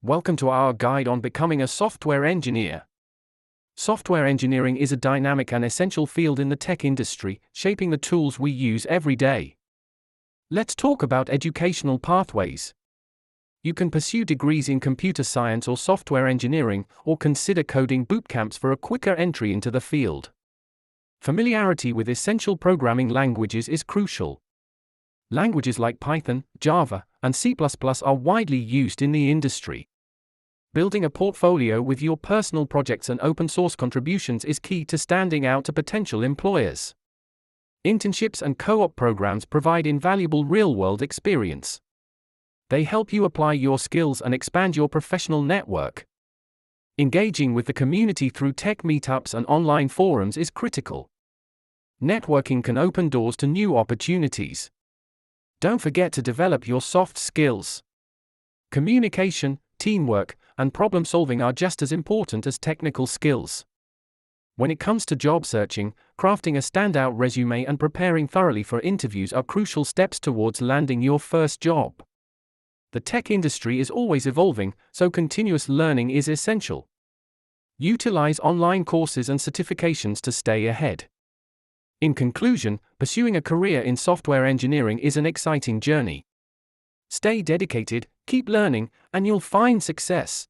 Welcome to our guide on becoming a software engineer. Software engineering is a dynamic and essential field in the tech industry, shaping the tools we use every day. Let's talk about educational pathways. You can pursue degrees in computer science or software engineering, or consider coding bootcamps for a quicker entry into the field. Familiarity with essential programming languages is crucial. Languages like Python, Java, and C++ are widely used in the industry. Building a portfolio with your personal projects and open-source contributions is key to standing out to potential employers. Internships and co-op programs provide invaluable real-world experience. They help you apply your skills and expand your professional network. Engaging with the community through tech meetups and online forums is critical. Networking can open doors to new opportunities. Don't forget to develop your soft skills. Communication, teamwork, and problem-solving are just as important as technical skills. When it comes to job searching, crafting a standout resume and preparing thoroughly for interviews are crucial steps towards landing your first job. The tech industry is always evolving, so continuous learning is essential. Utilize online courses and certifications to stay ahead. In conclusion, pursuing a career in software engineering is an exciting journey. Stay dedicated, keep learning, and you'll find success.